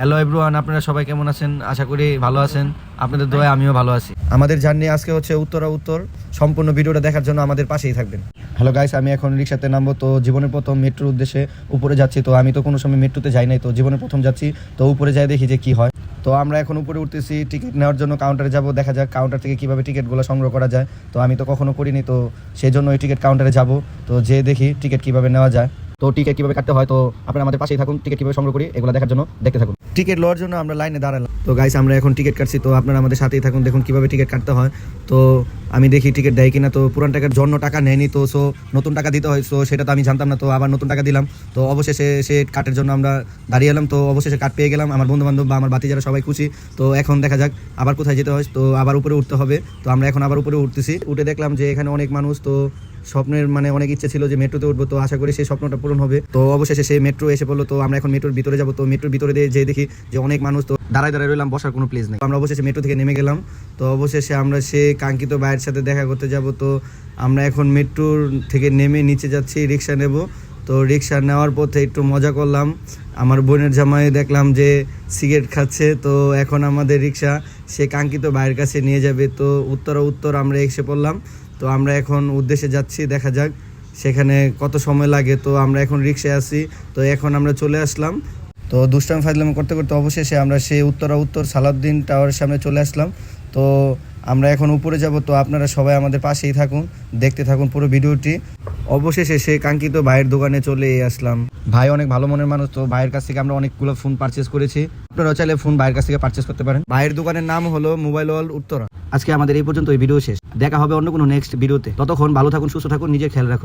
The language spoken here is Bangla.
হ্যালো এভরিওয়ান, আপনারা সবাই কেমন আছেন? আশা করি ভালো আছেন। আপনাদের দোয়ায় আমিও ভালো আছি। আমাদের জার্নি আজকে হচ্ছে উত্তর। সম্পূর্ণ ভিডিওটা দেখার জন্য আমাদের পাশেই থাকবেন। হ্যালো গাইস, আমি এখন রিক্সাতে নামবো। তো জীবনের প্রথম মেট্রোর উদ্দেশ্যে উপরে যাচ্ছি। তো আমি তো কোনো সময় মেট্রোতে যাই নাই, তো জীবনের প্রথম যাচ্ছি। তো উপরে যাই দেখি যে কি হয়। তো আমরা এখন উপরে উঠতেছি, টিকিট নেওয়ার জন্য কাউন্টারে যাব। দেখা যাক কাউন্টার থেকে কীভাবে টিকিটগুলো সংগ্রহ করা যায়। তো আমি তো কখনো করিনি, তো সেই জন্য ওই টিকিট কাউন্টারে যাব। তো যে দেখি টিকিট কীভাবে নেওয়া যায়, তো টিকিট কীভাবে কাটতে হয়। তো আপনারা আমাদের পাশেই থাকুন, টিকিট কীভাবে সংগ্রহ করি এগুলো দেখার জন্য দেখতে থাকুন। টিকিট লওয়ার জন্য আমরা লাইনে দাঁড়ালাম। তো গাইস, আমরা এখন টিকিট কাটছি। তো আপনারা আমাদের সাথেই থাকুন, দেখুন কীভাবে টিকিট কাটতে হয়। তো আমি দেখি টিকিট দেয় কিনা। তো পুরান টাকার জন্য টাকা নেয়নি, তো সো নতুন টাকা দিতে হয়। সো সেটা তো আমি জানতাম না, তো আবার নতুন টাকা দিলাম। তো অবশেষে সে কাটের জন্য আমরা দাঁড়িয়ে এলাম। তো অবশেষে কাট পেয়ে গেলাম। আমার বন্ধু বান্ধব বা আমার বাতিজারা সবাই খুশি। তো এখন দেখা যাক আবার কোথায় যেতে হয়। তো আবার উপরে উঠতে হবে। তো আমরা এখন আবার উপরে উঠতেছি। উঠে দেখলাম যে এখানে অনেক মানুষ। তো স্বপ্নের অনেক ইচ্ছে ছিল যে মেট্রোতে উঠবো। তো আশা করি সেই স্বপ্নটা পূরণ হবে। তো অবশেষে সেই মেট্রো এসে পড়লো। তো আমরা এখন মেট্রোর ভিতরে যাবো। তো মেট্রোর ভিতরে দিয়ে দেখি যে অনেক মানুষ। তো দাঁড়ায় রইলাম, বসার কোনো প্লেস নেই। আমরা অবশেষে মেট্রো থেকে নেমে গেলাম। তো অবশেষে আমরা সে কাঙ্ক্ষিত ভাইয়ের সাথে দেখা করতে যাব। তো আমরা এখন মেট্রোর থেকে নেমে নিচে যাচ্ছি, রিক্সা নেব। তো রিক্সা নেওয়ার পথে একটু মজা করলাম। আমার বোনের জামাই দেখলাম যে সিগারেট খাচ্ছে। তো এখন আমাদের রিক্সা সে কাঙ্ক্ষিত ভাইয়ের কাছে নিয়ে যাবে। তো উত্তর আমরা এসে পড়লাম। তো আমরা এখন উদ্দেশ্যে যাচ্ছি, দেখা যাক সেখানে কত সময় লাগে। তো আমরা এখন রিক্সায় আছি। তো এখন আমরা চলে আসলাম। তো দুষ্টাম ফাজলাম করতে করতে অবশেষে আমরা সেই উত্তর সালাউদ্দিন টাওয়ারের সামনে চলে আসলাম। তো আমরা এখন উপরে যাব। তো আপনারা সবাই আমাদের পাশেই থাকুন, দেখতে থাকুন পুরো ভিডিওটি। অবশেষে সেই কাঙ্ক্ষিত ভাইয়ের দোকানে চলে আসলাম। ভাই অনেক ভালো মনের মানুষ। তো ভাইয়ের কাছ থেকে আমরা অনেকগুলো ফোন পারচেস করেছি। আপনারা চাইলে ফোন ভাইয়ের কাছ থেকে পারচেস করতে পারেন। ভাইয়ের দোকানের নাম হলো মোবাইল ওয়ার্ল্ড উত্তরা। আজকে আমাদের এই পর্যন্ত, এই ভিডিও শেষ। দেখা হবে অন্য কোনো নেক্সট ভিডিওতে। ততক্ষণ ভালো থাকুন, সুস্থ থাকুন, নিজের খেয়াল রাখুন।